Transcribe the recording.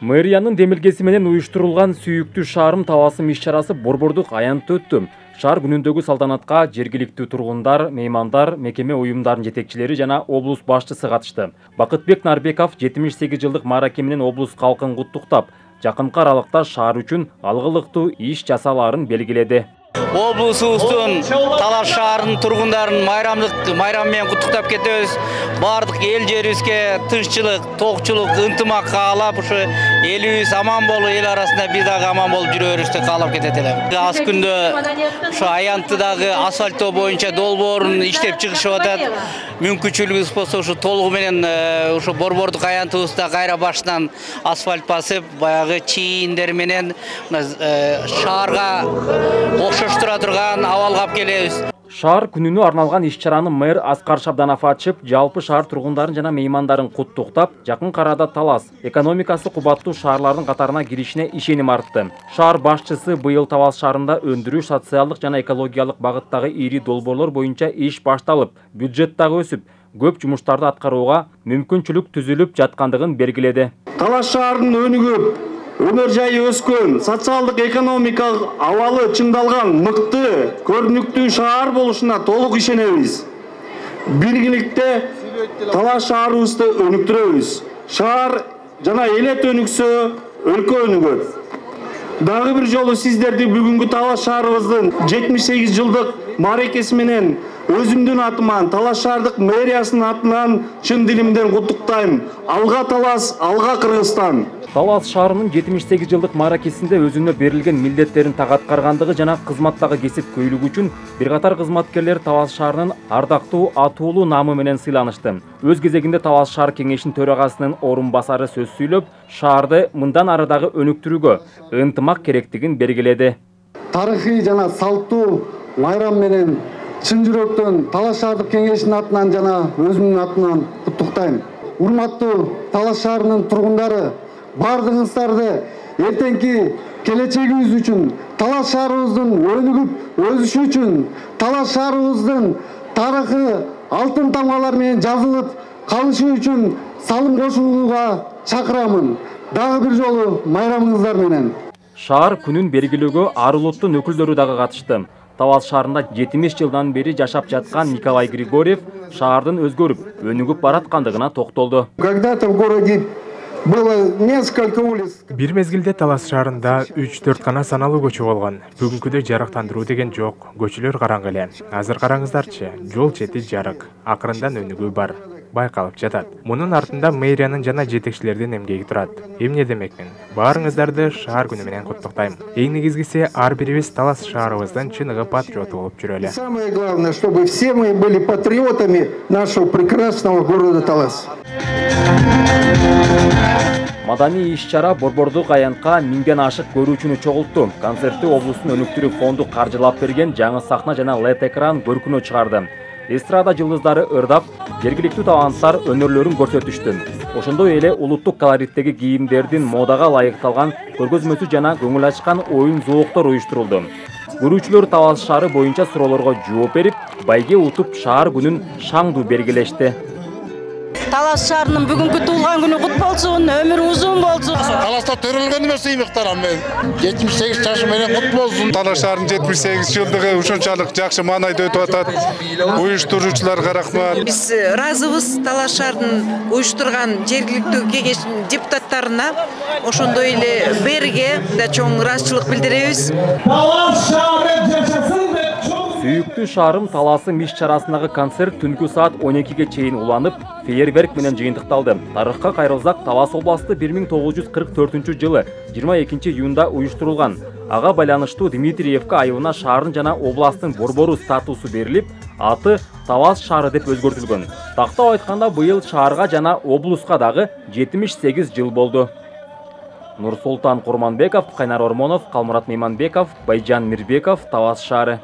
Мэриянын демилгеси менен уюштурулган сүйүктүү шаарым табасым иш-чарасы Борбордук аянтта өттү. Шаар күнүндөгү салтанатка жергиликтүү тургундар, меймандар, мекеме уюмдарынын жетекчилери жана облус башчысы катышты. Бакытбек Нарбеков 78 жылдык маараке менен облус калкын куттуктап, жакынкы аралыкта шаар үчүн алгылыктуу иш жасалаарын белгиледи. Облусубуздун Талас шаарынын тургундарын майрам менен куттуктап кетебиз. Бардык эл жерибизге тынччылык, токчулук, ынтымак каалап, ушу элибиз аман болуп, эл арасында биз дагы аман болуп жүрөбүздү каалап кетет элем. Аз күндө ушу аянттыдагы асфальттоо боюнча долбоорун иштеп чыгышып атат. Мүмкүнчүлүгүбүз болсо ушу толугу менен ушу Борбордук аянтыбызда кайра башынан асфальт басып, баягы чийиндер менен шаарга окшоштура турган абалга алып келебиз. Шаар күнүнө арналган иш-чараны мэр Аскар Шабданов ачып, жалпы шаар тургундарын жана меймандарын куттуктап, жакын арада Талас экономикасы кубаттуу шаарлардын катарына киришине ишеним артты. Шаар башчысы быйыл Талас шаарында өндүрүү, социалдык жана экологиялык багыттагы ири долбоорлор боюнча иш башталып, бюджет дагы өсүп, көп жумуштарды аткарууга мүмкүнчүлүк түзүлүп жаткандыгын белгиледи. Талас шаарынын өнүгүп, өмөр жайы өскөн, социалдык экономикалык абалы чыңдалган мыкты, көрүнүктүү шаар болушуна толук ишенебиз. Биргиликте Талас шаарыбызды өнүктүрөбүз. Шаар жана элет өнүксө, өлкө өнүгөт. Дагы бир жолу сиздерди бүгүнкү Талас шаарыбыздын 78 жылдык мааракеси менен өзүмдүн атыман, Талас шаардык мэриясынын атынан чын дилимден куттуктайм. Алга Талас, алга Кыргызстан. Талас шаарынын 78 жылдык мааракесинде өзүнө берилген милдеттерин так аткаргандыгы жана кызматтагы кесип көйлүгү үчүн бир катар кызматкерлер Талас шаарынын ардактуу атуулуу наамы менен сыйланышты. Өз кезегинде Талас шаар кеңешинин төрагасынын орун басары сөз сүйлөп, шаарды мындан ары дагы өнүктүрүүгө ынтымак керектигин белгиледи. Тарыхый жана салттуу майрам менен чын жүрөктөн Талас шаардык кеңешинин атынан жана өзүмдүн атынан куттуктайм. Урматтуу Талас шаарынын тургундары, бардыгыңыздарды эртеңки келечегибиз үчүн, Талас шаарыбыздын өнүгүп өсүшү үчүн, Талас шаарыбыздын тарыхы алтын тамгалар менен жазылып калышы үчүн салым кошууга чакырамын. Дагы бир жолу майрамыңыздар менен. Шаар күнүн белгилөөгө ар улуттун өкүлдөрү дагы катышты. Талас шаарында 70 жылдан бери жашап жаткан Николай Григорьев шаардын өзгөрүп, өнүгүп бараткандыгына токтолду. Когда-то в городе было несколько улиц. Бир мезгилде Талас шаарында 3-4 гана саналуу көчө болгон. Бүгүнкүдөй жарыктандыруу деген жок. Көчөлөр караңгы эле. Азыр караңыздарчы, жол чети жарык, акырындан өнүгүү бар. Байкалып жатат. Мунун артында мэриянын жана жетекчилердин эмгеги турат. Эмне демекмин? Баарыңыздарды шаар күнү менен куттуктайм. Эң негизгиси ар бирибиз Талас шаарыбыздын чыныгы патриоту болуп жүрөлү. Самое главное, чтобы все мы были патриотами нашего прекрасного города Талас. Маданий иш-чара Борбордук аянтка 1000ден ашык көрүүчүнү чогултту. Концертти облустун өнүктүрүү фонду каржылап берген жаңы сахна жана LED экран көркүнө чыгарды. Эстрада жылдыздары ырдап, жергиликтүү таланттар өнөрлөрүн көрсөтүштү. Ошондой эле улуттук колориттеги кийимдердин модага ылайыкталган көргөзмөсү жана көңүл ачкан оюн зооктор уюштурулду. Көрүүчүлөр Талас шаары боюнча суроолорго жооп берип, байге утуп шаар күнүн шаңдуу белгилешти. Талас шаарынын бүгүнкү туулган күнү кут болсун, өмүрү узун болсун. Таласта төрөлгөн эмес ыймыктарам мен. 78 жашым менен кут болсун. Талас шаарынын 78 жылдыгы ушунчалык жакшы маанайда өтүп атат. Уюштуруучуларга рахмат. Биз ыраазыбыз Талас шаарынын уюштурган жергиликтүү кеңештин депутаттарына, ошондой эле мэрге да чоң ыраазычылык билдиребиз. Талас шаары жашасын деп Сүйүктүү шаарым Таласым иш-чарасындагы концерт түнкү саат 12ге чейин уланып, фейерверк менен жыйынтыкталды. Тарыхка кайрылсак, Талас областы 1944 жылы 22 июнда уюштурулган. Ага байланыштуу Дмитриевка айылына шаардын жана областтын борбору статусу берилип, аты Талас шаары деп өзгөртүлгөн. Тактап айтканда, быйыл шаарга жана облуска дагы 78 жыл болду. Нурсултан Курманбеков, Кайнар Ормонов, Калмурат Мейманбеков, Байжан Мирбеков, Талас шаары.